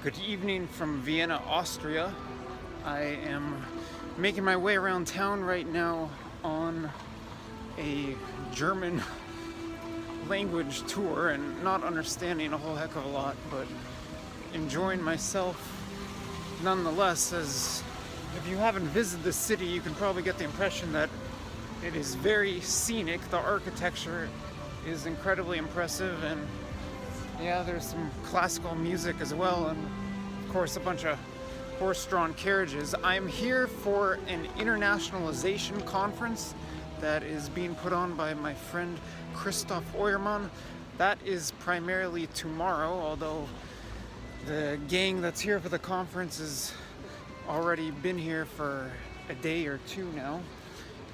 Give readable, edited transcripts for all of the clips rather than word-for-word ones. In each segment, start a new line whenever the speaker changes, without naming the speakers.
Good evening from Vienna, Austria. I am making my way around town right now on a German language tour and not understanding a whole heck of a lot, but enjoying myself nonetheless. As if you haven't visited the city, you can probably get the impression that it is very scenic. The architecture is incredibly impressive, and yeah, there's some classical music as well, and of course a bunch of horse-drawn carriages. I'm here for an internationalization conference that is being put on by my friend Christoph Heuermann. That is primarily tomorrow, although the gang that's here for the conference has already been here for a day or two now.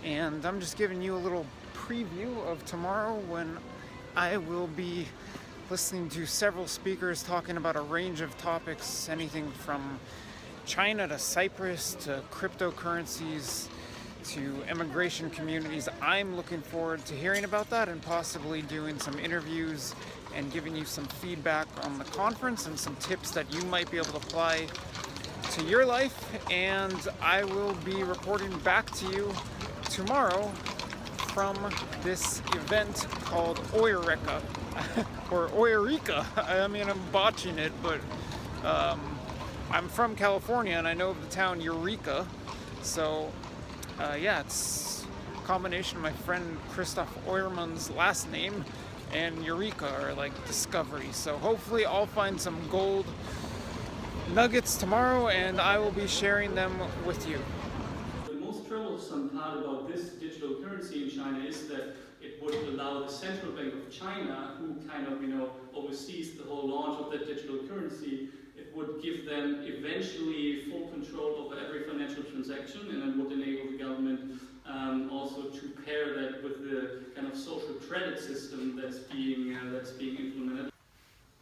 And I'm just giving you a little preview of tomorrow, when I will be listening to several speakers talking about a range of topics, anything from China to Cyprus to cryptocurrencies to immigration communities. I'm looking forward to hearing about that and possibly doing some interviews and giving you some feedback on the conference and some tips that you might be able to apply to your life. And I will be reporting back to you tomorrow from this event called Heuereka, or Heuereka. I mean, I'm botching it, but I'm from California and I know of the town Eureka. So yeah, it's a combination of my friend Christoph Heuermann's last name and Eureka, or like discovery. So hopefully I'll find some gold nuggets tomorrow and I will be sharing them with you.
The most troublesome part about this digital currency in China is that it would allow the central bank of China, who kind of, oversees the whole launch of that digital currency, it would give them eventually full control over every financial transaction, and it would enable the government also to pair that with the kind of social credit system that's being implemented.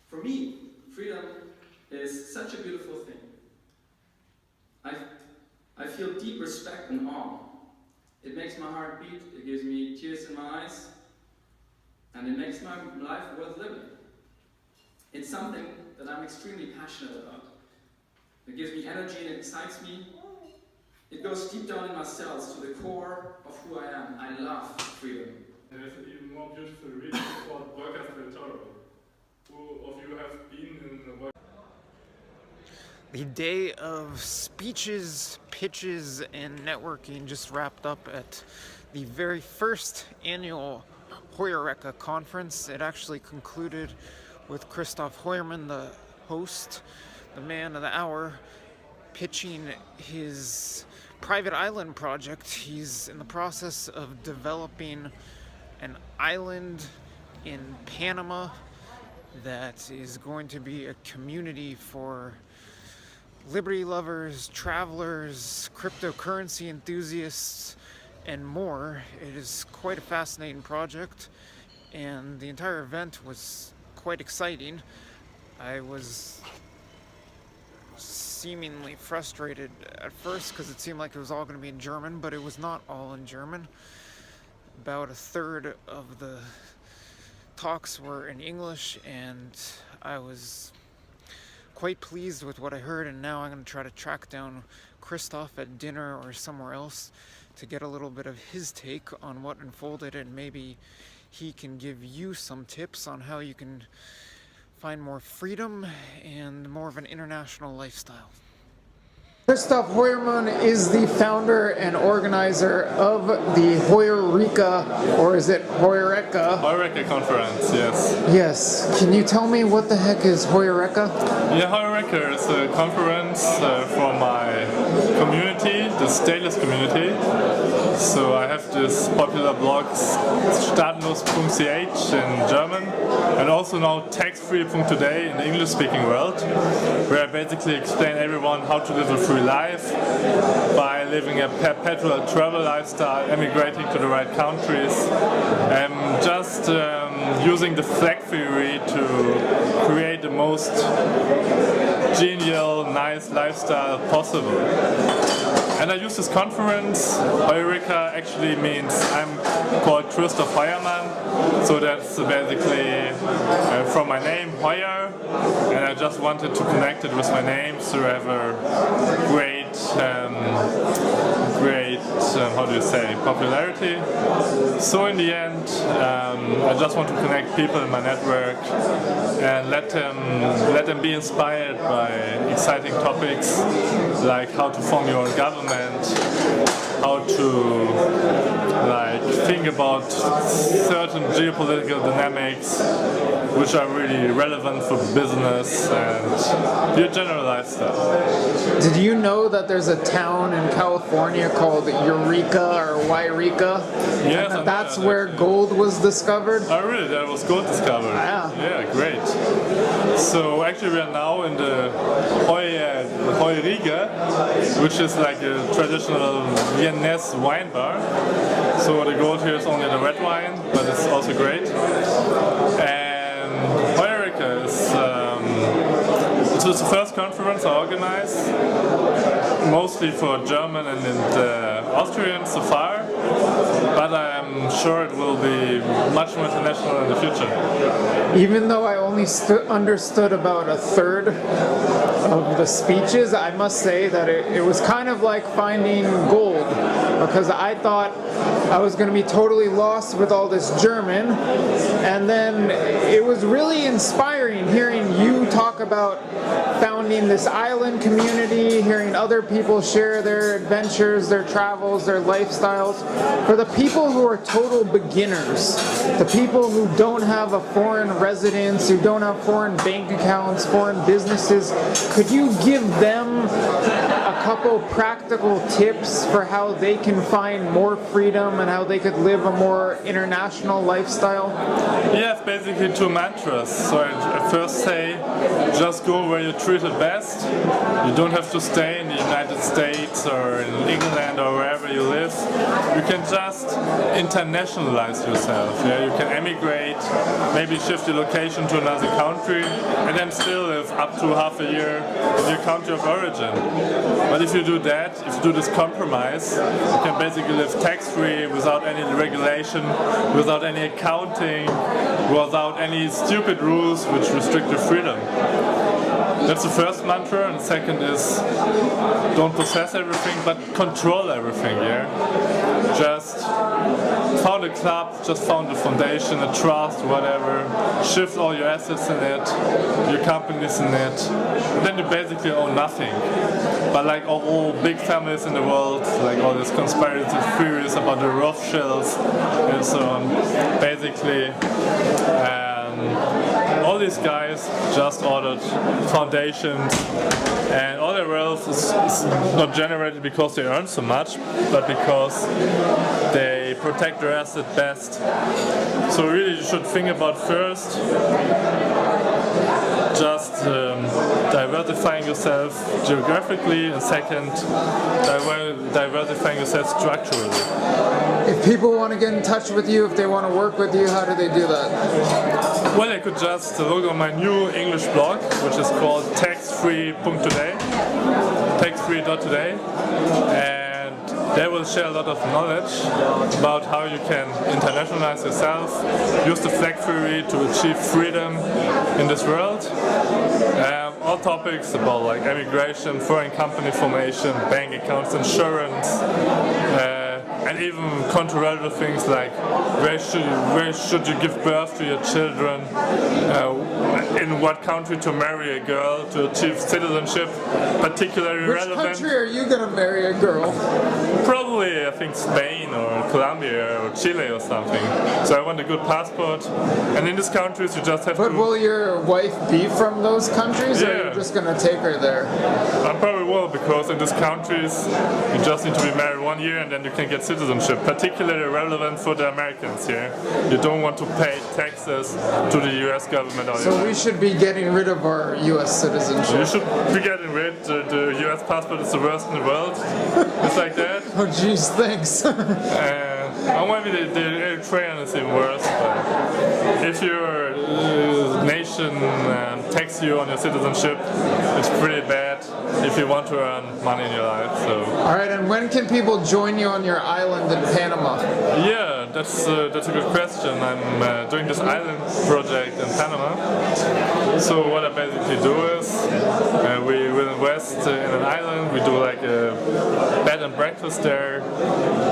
For me, freedom is such a beautiful thing. I feel deep respect and awe. It makes my heart beat, it gives me tears in my eyes, and it makes my life worth living. It's something that I'm extremely passionate about. It gives me energy and it excites me. It goes deep down in my cells to the core of who I am. I love freedom.
There's an even more beautiful reason called workers Perpetual. Who of you have been in the work?
The day of speeches, pitches, and networking just wrapped up at the very first annual Heuereka Conference. It actually concluded with Christoph Heuermann, the host, the man of the hour, pitching his private island project. He's in the process of developing an island in Panama that is going to be a community for liberty lovers, travelers, cryptocurrency enthusiasts, and more. It is quite a fascinating project, and the entire event was quite exciting. I was seemingly frustrated at first because it seemed like it was all going to be in German, but it was not all in German. About a third of the talks were in English, and I was quite pleased with what I heard, and now I'm going to try to track down Christoph at dinner or somewhere else to get a little bit of his take on what unfolded, and maybe he can give you some tips on how you can find more freedom and more of an international lifestyle. Christoph Heuermann is the founder and organizer of the Heuereka, or is it Heuereka?
Heuereka Conference, yes.
Yes. Can you tell me what the heck is Heuereka?
Yeah, Heuereka is a conference for my community, the stateless community. So I have this popular blog, Staatenlos.ch in German, and also now tax-free.today in the English-speaking world, where I basically explain everyone how to live a free life by living a perpetual travel lifestyle, emigrating to the right countries, and just using the flag theory to create the most genial, nice lifestyle possible. And I use this conference. Heuereka actually means I'm called Christoph Heuermann, so that's basically from my name, Heuer, and I just wanted to connect it with my name, so I have a great, how do you say, popularity. So in the end, I just want to connect people in my network and let them be inspired by exciting topics like how to form your own government, how to think about certain geopolitical dynamics which are really relevant for business and your general lifestyle.
Did you know that there's a town in California called Heuereka or Heuereka?
Yes,
and that's where gold was discovered?
Oh really? There was gold discovered?
Yeah.
Yeah, great. So actually we are now in the Heuereka, which is like a traditional Viennese wine bar. So the gold here is only the red wine, but it's also great. And Heuereka is it was the first conference I organized, mostly for German and Austrians so far, but I'm sure it will be much more international in the future.
Even though I only understood about a third of the speeches, I must say that it was kind of like finding gold, because I thought I was going to be totally lost with all this German, and then it was really inspiring hearing you talk about founding this island community, hearing other people share their adventures, their travels, their lifestyles. For the people who are total beginners, the people who don't have a foreign residence, who don't have foreign bank accounts, foreign businesses, could you give them a couple practical tips for how they can find more freedom and how they could live a more international lifestyle?
Yeah, it's basically two mantras. So I first say, just go where you're treated best. You don't have to stay in the United States or in England or wherever you live. You can just internationalize yourself. Yeah? You can emigrate, maybe shift your location to another country, and then still live up to half a year in your country of origin. But if you do that, if you do this compromise, you can basically live tax-free without any regulation, without any accounting, without any stupid rules which restrict your freedom. That's the first mantra, and the second is don't possess everything, but control everything, yeah? Just found a club, just found a foundation, a trust, whatever, shift all your assets in it, your companies in it, then you basically own nothing. But like all big families in the world, like all these conspiracy theories about the Rothschilds and so on, basically all these guys just ordered foundations, and all their wealth is not generated because they earn so much, but because they protect their asset best. So really you should think about first just diversifying yourself geographically, and second, diversifying yourself structurally.
If people want to get in touch with you, if they want to work with you, how do they do that?
Well, they could just look on my new English blog, which is called tax-free.today, tax-free.today, and they will share a lot of knowledge about how you can internationalize yourself, use the flag theory to achieve freedom in this world. All topics about like immigration, foreign company formation, bank accounts, insurance, and even controversial things like where should you give birth to your children, in what country to marry a girl to achieve citizenship, particularly relevant.
Which country are you going to marry a girl?
Probably, I think, Spain or Colombia or Chile or something. So I want a good passport, and in these countries you just have to...
But will your wife be from those countries, or are
Yeah.
you just going to take her there?
I probably will, because in these countries you just need to be married 1 year and then you can get citizenship, particularly relevant for the Americans here. You don't want to pay taxes to the US government.
So we should be getting rid of our US citizenship.
You should be getting rid. The US passport is the worst in the world. It's like that.
Oh geez, thanks.
Or maybe the Eritrean is even worse. But if your nation tax you on your citizenship, it's pretty bad if you want to earn money in your life. So.
All right, and when can people join you on your island in Panama?
Yeah, that's a good question. I'm doing this island project in Panama. So what I basically do is we will invest in an island. We do like a bed and breakfast there,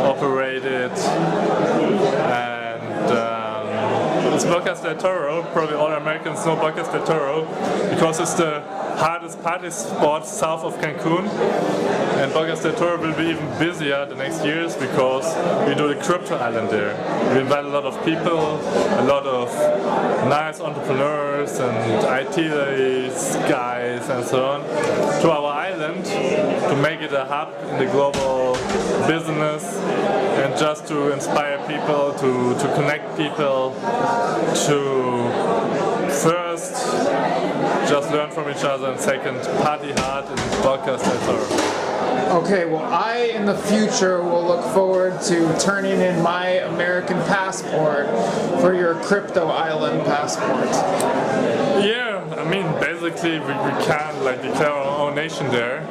operate it, and it's Bocas del Toro. Probably all Americans know Bocas del Toro because it's the hardest party spot south of Cancun. And Bocas del Toro will be even busier the next years because we do the crypto island there. We invite a lot of people, a lot of nice entrepreneurs and IT guys and so on to our island to make it a hub in the global business and just to inspire people, to connect people, to first just learn from each other and second party hard in Bocas del Toro.
Okay, well, I in the future will look forward to turning in my American passport for your crypto island passport.
Yeah, I mean, basically we can't like declare our own nation there.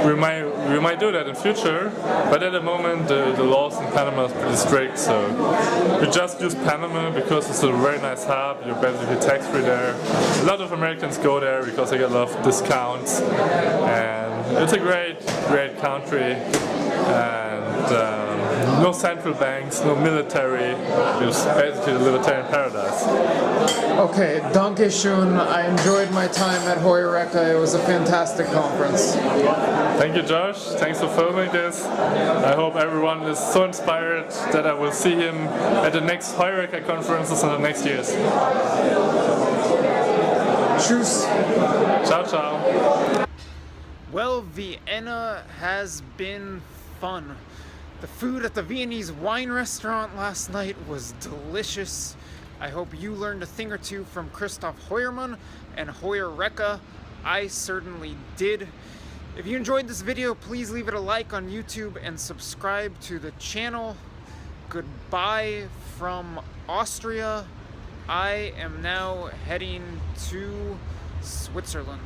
We might do that in future, but at the moment the laws in Panama is pretty strict, so we just use Panama because it's a very nice hub. You're basically tax-free there. A lot of Americans go there because they get a lot of discounts, and it's a great country. And no central banks, no military. It's basically the libertarian paradise.
Okay, danke schön. I enjoyed my time at Heuereka. It was a fantastic conference.
Thank you, Josh. Thanks for filming this. I hope everyone is so inspired that I will see him at the next Heuereka conferences in the next years.
Tschüss.
Ciao, ciao.
Well, Vienna has been fun. The food at the Viennese wine restaurant last night was delicious. I hope you learned a thing or two from Christoph Heuermann and Heuereka. I certainly did. If you enjoyed this video, please leave it a like on YouTube and subscribe to the channel. Goodbye from Austria. I am now heading to Switzerland.